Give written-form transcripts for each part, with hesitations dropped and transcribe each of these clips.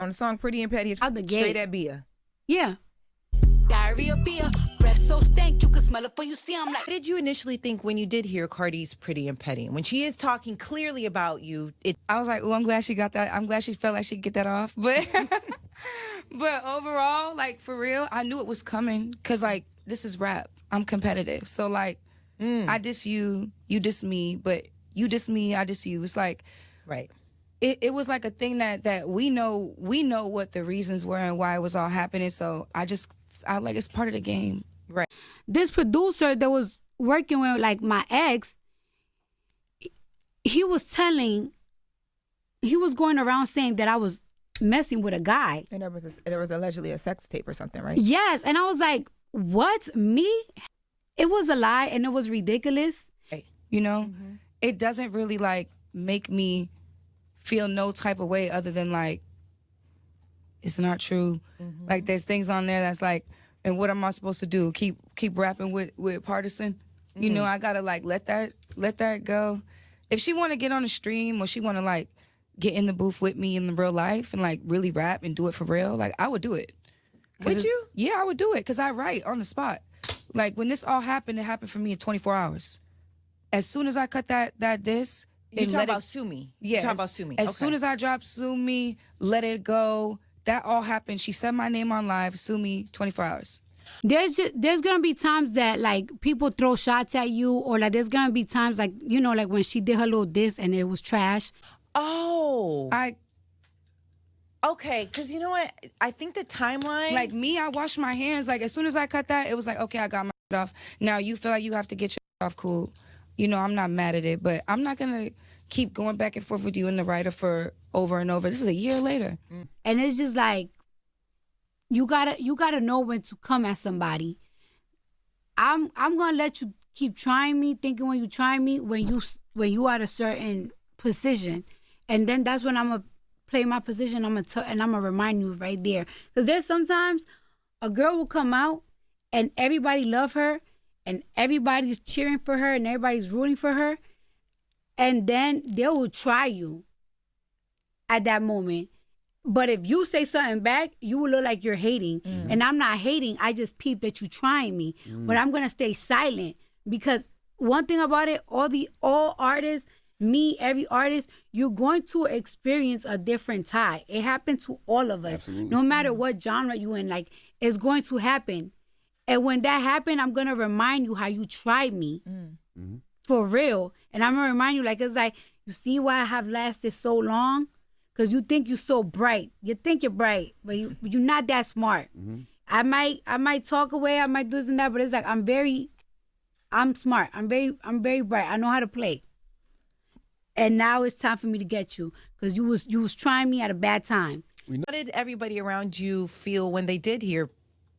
On the song Pretty and Petty, it's Out the gate. straight at Bia. Yeah. Diarrhea Bia, breath so stank you can smell it when you see I'm like. What did you initially think when you did hear Cardi's Pretty and Petty? When she is talking clearly about you, I was like, oh, I'm glad she got that. I'm glad she felt like she could get that off. But but overall, like, for real, I knew it was coming because, like, this is rap. I'm competitive. So, like, I diss you, you diss me, but you diss me, I diss you. It's like, right. It was like a thing that we know what the reasons were and why it was all happening. So I like, it's part of the game. Right. This producer that was working with, like, my ex, he was going around saying that I was messing with a guy. And there was allegedly a sex tape or something, right? Yes. And I was like, what? Me? It was a lie and it was ridiculous. You know? It doesn't really, like, make me feel no type of way other than, like, it's not true. Like, there's things on there that's like, and what am I supposed to do? Keep rapping with Partisan? You know, I gotta, like, let that go. If she want to get on the stream or she want to, like, get in the booth with me in the real life and, like, really rap and do it for real, like, I would do it. Would you? Yeah, I would do it because I write on the spot. Like, when this all happened, it happened for me in 24 hours. As soon as I cut that disc, You talk about Sue Me. Yeah. You talk about Sue Me. As soon as I dropped Sue Me, Let It Go, that all happened. She said my name on live, Sue Me, 24 hours. There's gonna be times that, like, people throw shots at you, or, like, there's gonna be times, like, you know, like when she did her little diss and it was trash. Oh. I Okay, because you know what? I think the timeline... Like me, I wash my hands. Like, as soon as I cut that, it was like, okay, I got my off. Now you feel like you have to get your off, cool. You know, I'm not mad at it, but I'm not gonna keep going back and forth with you and the writer for over and over. This is a year later. And it's just like, you gotta know when to come at somebody. I'm gonna let you keep trying me, thinking when you try me, when you at a certain position, and then that's when I'm gonna play my position. I'm gonna remind you right there, because there's sometimes a girl will come out and everybody love her and everybody's cheering for her and everybody's rooting for her, and then they will try you at that moment. But if you say something back, you will look like you're hating. And I'm not hating. I just peep that you trying me. But I'm going to stay silent, because one thing about it, all artists, me, every artist, you're going to experience a different tie. It happened to all of us. Absolutely. No matter what genre you in, like, it's going to happen. And when that happened, I'm going to remind you how you tried me. For real. And I'm going to remind you, like, it's like, you see why I have lasted so long? Because you think you're so bright. You think you're bright, but you're not that smart. I might talk away, I might do this and that, but it's like, I'm smart. I'm very bright. I know how to play. And now it's time for me to get you, because you was trying me at a bad time. How did everybody around you feel when they did hear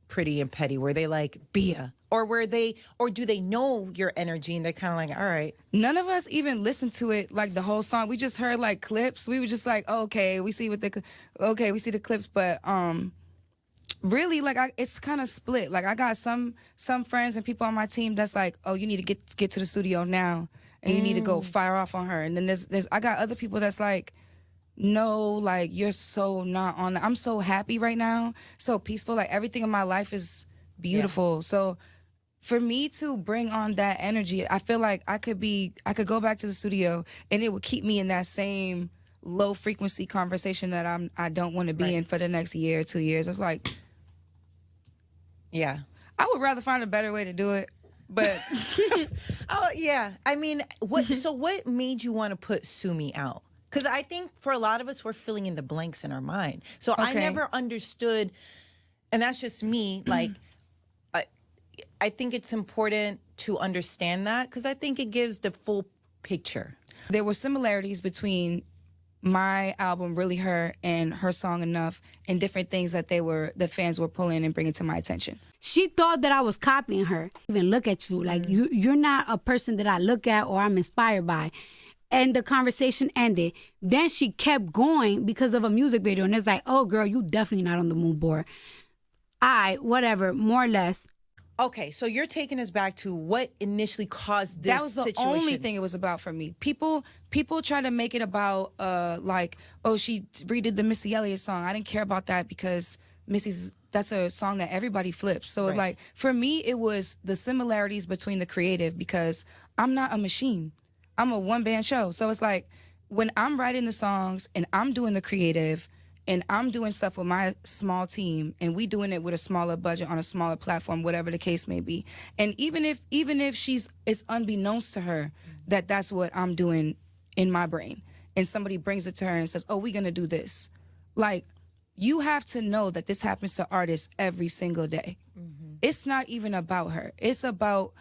Pretty and Petty? Were they like, Bia? Or do they know your energy and they're kind of like, all right? None of us even listened to it, like, the whole song. We just heard, like, clips. We were just like, oh, okay, we see the clips, but really, like, it's kind of split. Like, I got some friends and people on my team that's like, oh, you need to get to the studio now, and you need to go fire off on her. And then I got other people that's like, no, like, you're so not on that. I'm so happy right now, so peaceful. Like, everything in my life is beautiful. Yeah. So for me to bring on that energy, I feel like I could go back to the studio and it would keep me in that same low frequency conversation that I don't want to be in for the next year or 2 years. It's like, yeah, I would rather find a better way to do it. But oh yeah, I mean, what made you want to put Sue Me out? Because I think for a lot of us, we're filling in the blanks in our mind. So I never understood, and that's just me, like, I think it's important to understand that, because I think it gives the full picture. There were similarities between my album, Really Her, and her song Enough, and different things that the fans were pulling and bringing to my attention. She thought that I was copying her. Even look at you. Like, you're not a person that I look at or I'm inspired by. And the conversation ended. Then she kept going because of a music video. And it's like, oh, girl, you definitely not on the mood board. Whatever, more or less. Okay, so you're taking us back to what initially caused this That was the situation. only thing it was about for me. People try to make it about like, oh, she redid the Missy Elliott song. I didn't care about that because that's a song that everybody flips. So Right. like for me, it was the similarities between the creative, because I'm not a machine. I'm a one-man show. So it's like when I'm writing the songs and I'm doing the creative and I'm doing stuff with my small team and we doing it with a smaller budget on a smaller platform, whatever the case may be. And even if it's unbeknownst to her that that's what I'm doing in my brain, and somebody brings it to her and says, oh, we're going to do this. Like, you have to know that this happens to artists every single day. It's not even about her. It's about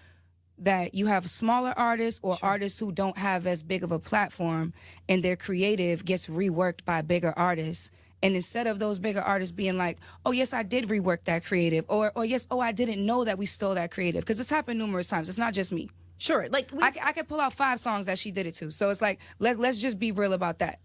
that you have smaller artists or artists who don't have as big of a platform, and their creative gets reworked by bigger artists. And instead of those bigger artists being like, oh, yes, I did rework that creative, or yes, oh, I didn't know that we stole that creative. Because it's happened numerous times. It's not just me. Sure, like I could pull out 5 songs that she did it to. So it's like, let's just be real about that.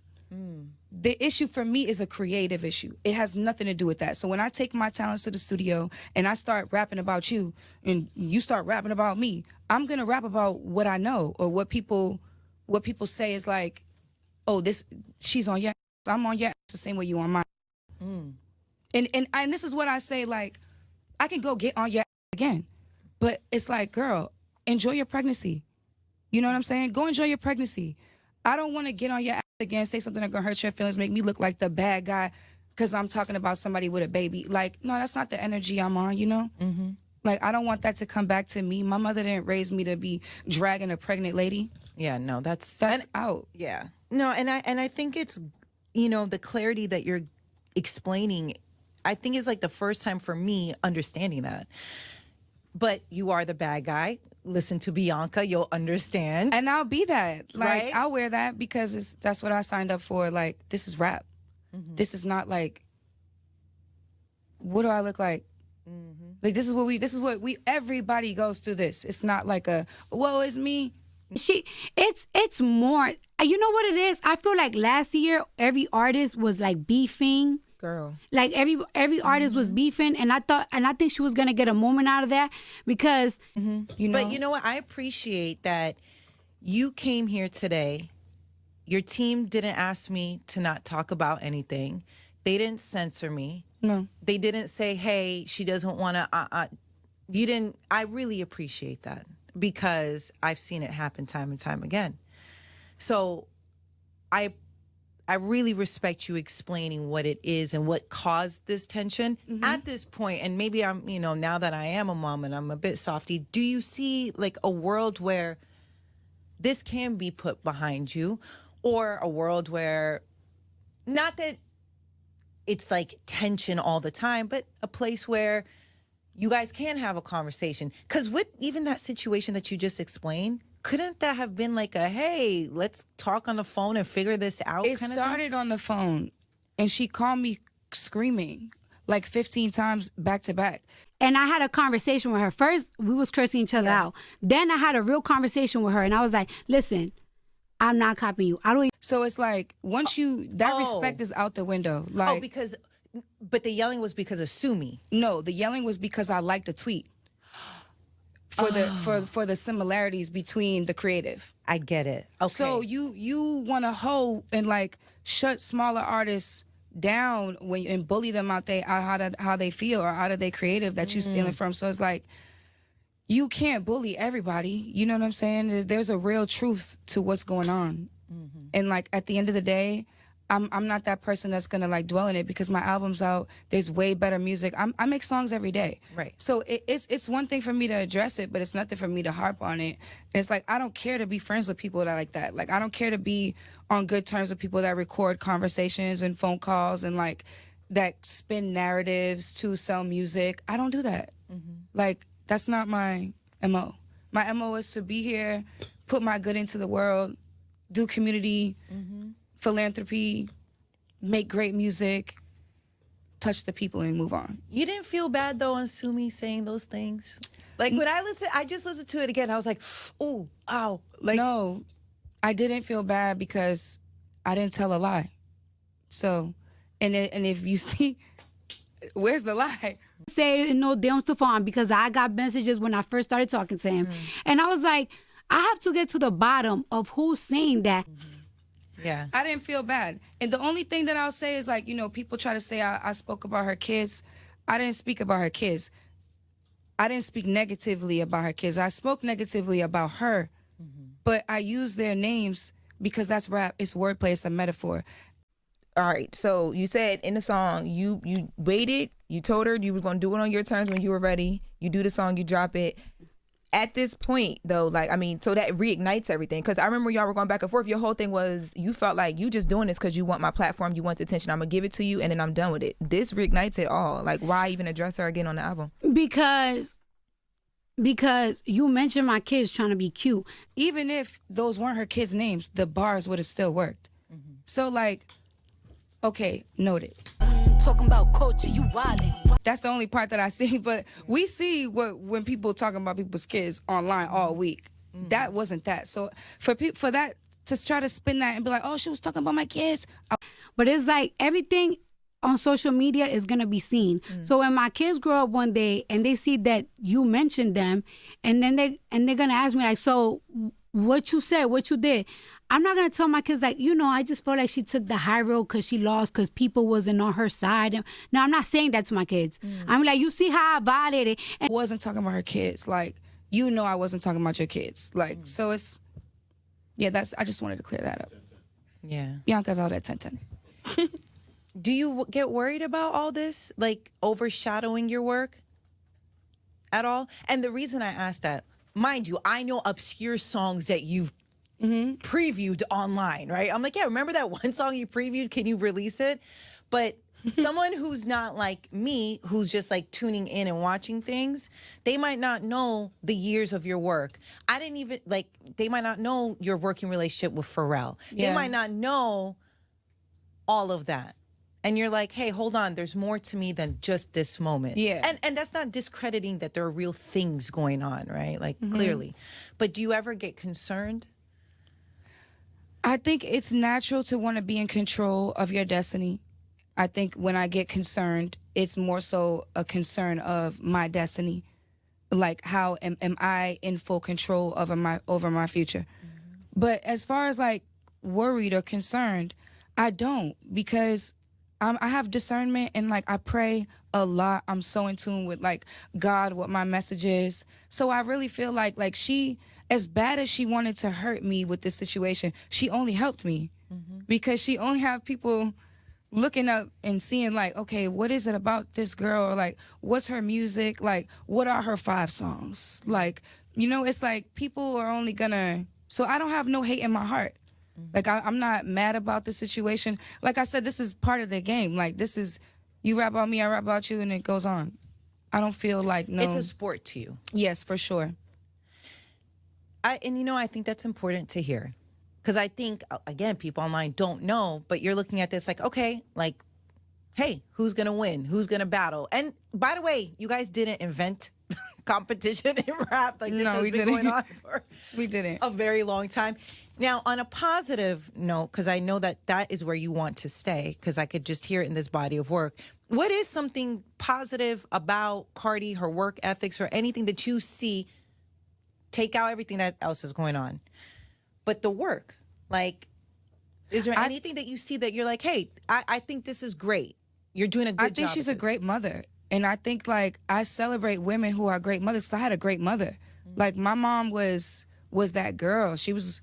The issue for me is a creative issue. It has nothing to do with that. So when I take my talents to the studio and I start rapping about you and you start rapping about me, I'm going to rap about what I know, or what people say is like, oh, she's on your ass, I'm on your ass the same way you on mine. And this is what I say, like, I can go get on your ass again. But it's like, girl, enjoy your pregnancy. You know what I'm saying? Go enjoy your pregnancy. I don't want to get on your ass again, say something that's going to hurt your feelings, make me look like the bad guy because I'm talking about somebody with a baby. Like, no, that's not the energy I'm on, you know? Like, I don't want that to come back to me. My mother didn't raise me to be dragging a pregnant lady. yeah, no, that's Out. Yeah. No, and I think it's, you know, the clarity that you're explaining, I think is like the first time for me understanding that. But you are the bad guy. Listen to Bianca, you'll understand. And I'll be that. Like, Right? I'll wear that because that's what I signed up for. Like, this is rap. This is not like, what do I look like? Like, this is what we, everybody goes through this. It's not like whoa, it's me. It's more, you know what it is? I feel like last year every artist was like beefing. Girl. Like every artist was beefing, and I think she was gonna get a moment out of that because You know? But you know what? I appreciate that you came here today. Your team didn't ask me to not talk about anything. They didn't censor me. No. They didn't say, hey, she doesn't want to. You didn't. I really appreciate that because I've seen it happen time and time again. So I really respect you explaining what it is and what caused this tension at this point. And maybe I'm, you know, now that I am a mom and I'm a bit softy, do you see like a world where this can be put behind you, or a world where, not that it's like tension all the time, but a place where you guys can have a conversation? Because with even that situation that you just explained, couldn't that have been like a, hey, let's talk on the phone and figure this out? It kind of started on the phone, and she called me screaming like 15 times back to back. and I had a conversation with her. First, we was cursing each other out. Then I had a real conversation with her, and I was like, listen, I'm not copying you. I don't. So it's like, once that respect is out the window. Like, but the yelling was because of sue me. no, the yelling was because I liked the tweet. For the similarities between the creative. I get it. Okay. So you want to hold and like shut smaller artists down and bully them out how they feel or out of their creative that you stealing from. So it's like, you can't bully everybody. You know what I'm saying? There's a real truth to what's going on. And like at the end of the day, I'm not that person that's gonna like dwell in it, because my album's out. There's way better music. I make songs every day. Right. So it's one thing for me to address it, but it's nothing for me to harp on it. And it's like, I don't care to be friends with people that like that. Like, I don't care to be on good terms with people that record conversations and phone calls and like that spin narratives to sell music. I don't do that. Like, that's not my MO. My MO is to be here, put my good into the world, do community philanthropy, make great music, touch the people, and move on. You didn't feel bad though on Sumi saying those things? Like when I just listened to it again, I was like, ooh, ow. Like, no, I didn't feel bad because I didn't tell a lie. So, and if you see, where's the lie? Say no damn Stefan because I got messages when I first started talking to him. And I was like, I have to get to the bottom of who's saying that. Yeah. I didn't feel bad. And the only thing that I'll say is like, people try to say I spoke about her kids. I didn't speak about her kids. I didn't speak negatively about her kids. I spoke negatively about her. But I use their names because that's rap. It's wordplay. It's a metaphor. All right. So you said in the song, you waited. You told her you was going to do it on your terms when you were ready. You do the song, you drop it. At this point, though, so that reignites everything. Because I remember y'all were going back and forth. Your whole thing was you felt like you just doing this because you want my platform, you want the attention. I'm going to give it to you, and then I'm done with it. This reignites it all. Like, why even address her again on the album? Because you mentioned my kids trying to be cute. Even if those weren't her kids' names, the bars would have still worked. So, like, okay, noted. Talking about culture, you wildin'. That's the only part that I see. But we see when people talking about people's kids online all week. That wasn't that. So for that to try to spin that and be like, oh, she was talking about my kids. But it's like everything on social media is going to be seen. So when my kids grow up one day and they see that you mentioned them, and then they're going to ask me like, so what you said, what you did. I'm not going to tell my kids like, I just felt like she took the high road because she lost because people wasn't on her side. No, I'm not saying that to my kids. I'm like, you see how I violated. And I wasn't talking about her kids. Like, I wasn't talking about your kids. Like, so it's, I just wanted to clear that up. Yeah. Bianca's all that 10-10. Do you get worried about all this, like overshadowing your work at all? And the reason I asked that, mind you, I know obscure songs that you've previewed online, right? I'm like, yeah, remember that one song you previewed? Can you release it? But someone who's not like me, who's just like tuning in and watching things, they might not know the years of your work. I didn't even, they might not know your working relationship with Pharrell. Yeah. They might not know all of that. And you're like, hey, hold on, there's more to me than just this moment. Yeah. And that's not discrediting that there are real things going on, right? Like, clearly. But do you ever get concerned? I think it's natural to want to be in control of your destiny. I think when I get concerned, it's more so a concern of my destiny. Like, how am I in full control over my future? But as far as like worried or concerned, I don't, because I have discernment and like I pray a lot. I'm so in tune with like God, what my message is. So I really feel like she, as bad as she wanted to hurt me with this situation, she only helped me because she only have people looking up and seeing like, okay, what is it about this girl? Or like, what's her music? Like, what are her 5 songs? Like, it's like people are only gonna, so I don't have no hate in my heart. Like, I'm not mad about the situation. Like I said, this is part of the game. Like, this is, you rap about me, I rap about you, and it goes on. I don't feel like, no. It's a sport to you. Yes, for sure. I think that's important to hear. Because I think, again, people online don't know, but you're looking at this like, okay, like, hey, who's going to win? Who's going to battle? And by the way, you guys didn't invent competition in rap. Like, this has been going on for we didn't. a very long time. Now, on a positive note, because I know that is where you want to stay, because I could just hear it in this body of work. What is something positive about Cardi, her work ethics, or anything that you see? Take out everything that else is going on. But the work, like, is there anything that you see that you're like, hey, I think this is great. You're doing a good job. I think she's a great mother. And I think, like, I celebrate women who are great mothers, because I had a great mother. Like, my mom was that girl. She was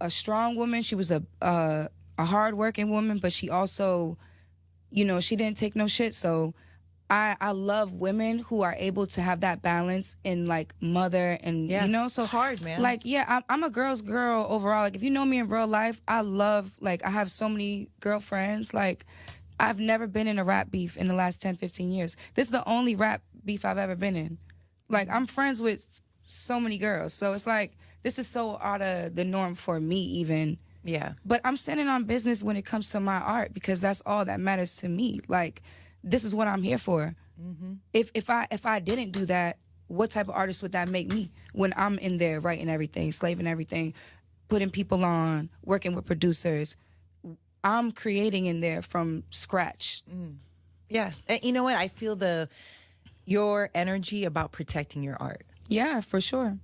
a strong woman. She was a hardworking woman, but she also, she didn't take no shit. So I love women who are able to have that balance in like mother and, so it's hard, man. Like, yeah, I'm a girl's girl overall. Like, if you know me in real life, I have so many girlfriends. Like, I've never been in a rap beef in the last 10, 15 years. This is the only rap beef I've ever been in. Like, I'm friends with so many girls. So it's like, this is so out of the norm for me even. Yeah. But I'm standing on business when it comes to my art, because that's all that matters to me. Like, this is what I'm here for. If I didn't do that, what type of artist would that make me when I'm in there writing everything, slaving everything, putting people on, working with producers? I'm creating in there from scratch. Yeah. And you know what? I feel your energy about protecting your art. Yeah, for sure.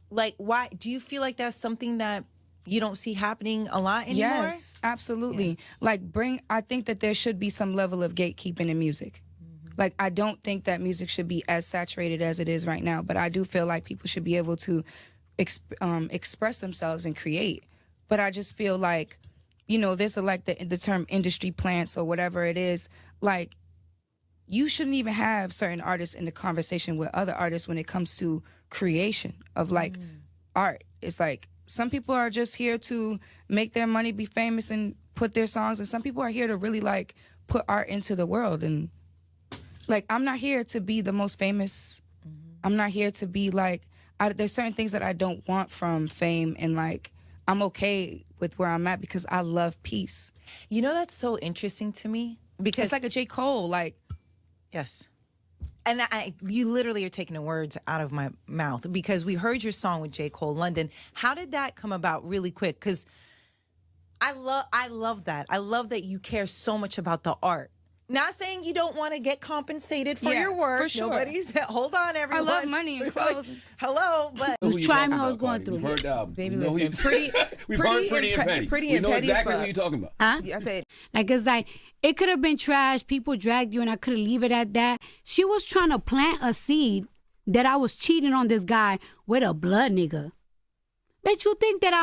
Like, why do you feel like that's something that you don't see happening a lot anymore? Yes, absolutely. Like I think that there should be some level of gatekeeping in music. Like, I don't think that music should be as saturated as it is right now, but I do feel like people should be able to express themselves and create. But I just feel like, there's like the term industry plants or whatever it is. Like, you shouldn't even have certain artists in the conversation with other artists when it comes to creation of like art. It's like some people are just here to make their money, be famous, and put their songs, and some people are here to really like put art into the world. And like, I'm not here to be the most famous. I'm not here to be like, there's certain things that I don't want from fame, and like, I'm okay with where I'm at because I love peace. You know, that's so interesting to me because It's like a J. Cole, like. Yes. And you literally are taking the words out of my mouth because we heard your song with J. Cole, London. How did that come about really quick? Because I love that. I love that you care so much about the art. Not saying you don't want to get compensated for your work. For sure. Hold on, everyone. I love money and clothes. Hello, but Try me, I was going through. We've heard the album. Baby, We know listen, We've heard Pretty and Petty. Pretty we and know Petty exactly as what fuck. you're talking about. Huh? I said, Like, it's like, it could have been trash. People dragged you, and I could have leave it at that. She was trying to plant a seed that I was cheating on this guy with a blood nigga. Bitch, you think that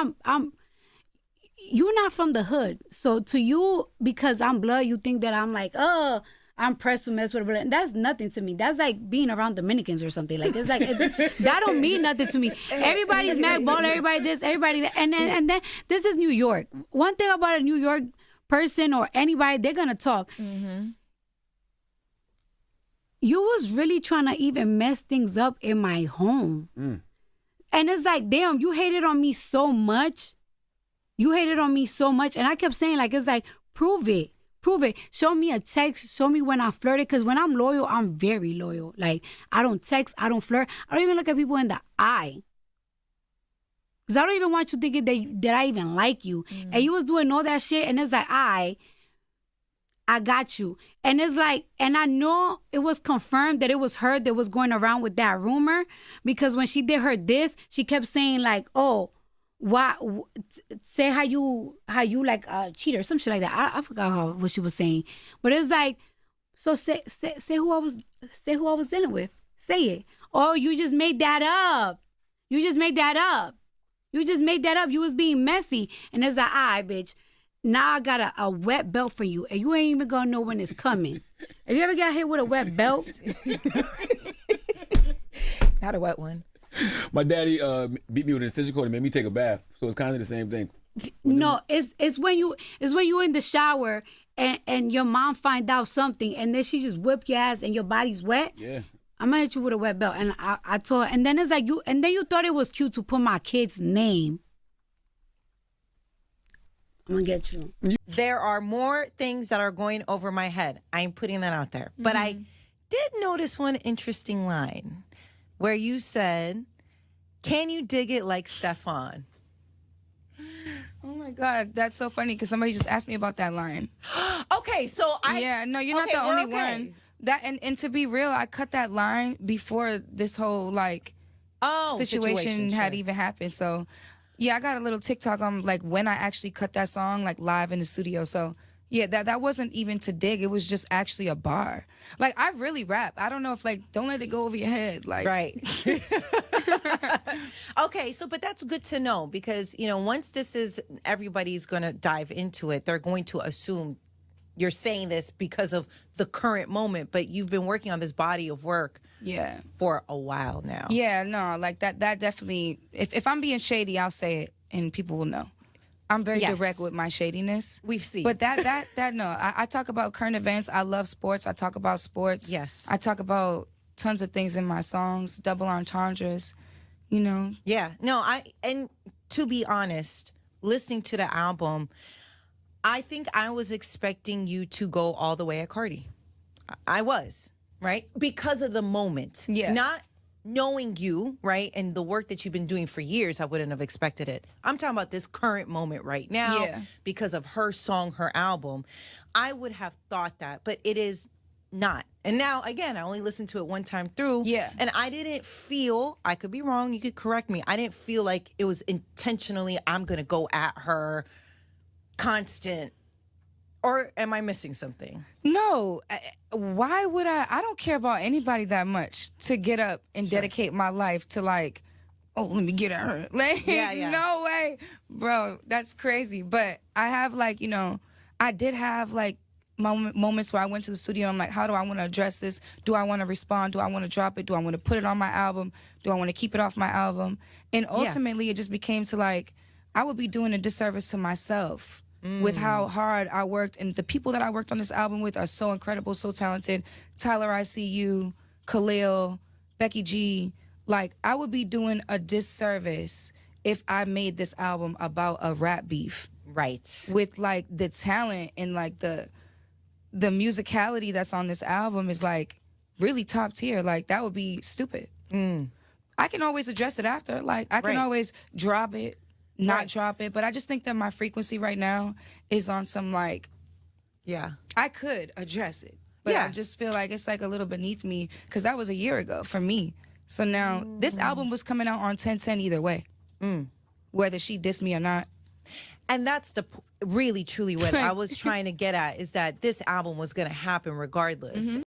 you're not from the hood. So to you, because I'm blood, you think that I'm like, I'm pressed to mess with blood. And that's nothing to me. That's like being around Dominicans or something. Like, it's like, that don't mean nothing to me. Everybody's mad ball, everybody this, everybody that. And then this is New York. One thing about a New York person or anybody, they're gonna talk. You was really trying to even mess things up in my home. And it's like, damn, you hated on me so much. You hated on me so much. And I kept saying, like, it's like, prove it. Prove it. Show me a text. Show me when I flirted. Because when I'm loyal, I'm very loyal. Like, I don't text. I don't flirt. I don't even look at people in the eye. Because I don't even want you thinking that I even like you. And you was doing all that shit. And it's like, I got you. And it's like, and I know it was confirmed that it was her that was going around with that rumor. Because when she did her diss, she kept saying like, oh, why say how you like a cheater, some shit like that. I forgot what she was saying, but it's like, so say who I was dealing with. Say it. Oh, you just made that up. You just made that up. You was being messy, and it's like, all right, bitch. Now I got a wet belt for you, and you ain't even gonna know when it's coming. Have you ever got hit with a wet belt? not a wet one. My daddy beat me with an extension cord and made me take a bath, so it's kind of the same thing. No, it's when you in the shower and your mom find out something, and then she just whip your ass and your body's wet. Yeah. I'm gonna hit you with a wet belt, and I told her, and then it's like you thought it was cute to put my kid's name. I'm gonna get you. there are more things that are going over my head. I'm putting that out there. But I did notice one interesting line where you said, "Can you dig it like Stefan?" Oh my God, that's so funny because somebody just asked me about that line. Okay, so Yeah, no, you're not okay, the we're only okay. one. That and to be real, I cut that line before this whole situation had even happened. So yeah, I got a little TikTok on like when I actually cut that song like live in the studio. So yeah, that wasn't even to dig. It was just actually a bar. Like I really rap. I don't know if like don't let it go over your head. Like Right. Okay, so but that's good to know because, you know, once this is everybody's going to dive into it, they're going to assume you're saying this because of the current moment, but you've been working on this body of work yeah. for a while now. Yeah, no, like that definitely if I'm being shady, I'll say it and people will know. I'm very Yes. direct with my shadiness. We've seen. But that no. I talk about current events. I love sports. I talk about sports. Yes. I talk about tons of things in my songs, double entendres, you know. Yeah. No, and to be honest, listening to the album, I think I was expecting you to go all the way at Cardi. I was, right? Because of the moment. Yeah. Not knowing you, right? And the work that you've been doing for years, I wouldn't have expected it. I'm talking about this current moment right now Yeah. because of her song, her album. I would have thought that, but it is not. And now, again, I only listened to it one time through. Yeah. And I didn't feel, I could be wrong, you could correct me. I didn't feel like it was intentionally, I'm going to go at her constant. Or am I missing something? No. Why would I? I don't care about anybody that much to get up and dedicate my life to like, oh, let me get at her. Like, Yeah. no way. Bro, that's crazy. But I have like, you know, I did have like moments where I went to the studio and I'm like, how do I want to address this? Do I want to respond? Do I want to drop it? Do I want to put it on my album? Do I want to keep it off my album? And ultimately it just became to like, I would be doing a disservice to myself with how hard I worked. And the people that I worked on this album with are so incredible, so talented. Tyler, I See You, Khalil, Becky G. Like, I would be doing a disservice if I made this album about a rap beef. Right. With like the talent and like the musicality that's on this album is like really top tier. Like, that would be stupid. I can always address it after. Like, I can always drop it, not drop it. But I just think that my frequency right now is on some like, I could address it. But I just feel like it's like a little beneath me because that was a year ago for me. So now this album was coming out on 10/10 either way, whether she dissed me or not. And that's the really, truly what I was trying to get at, is that this album was going to happen regardless.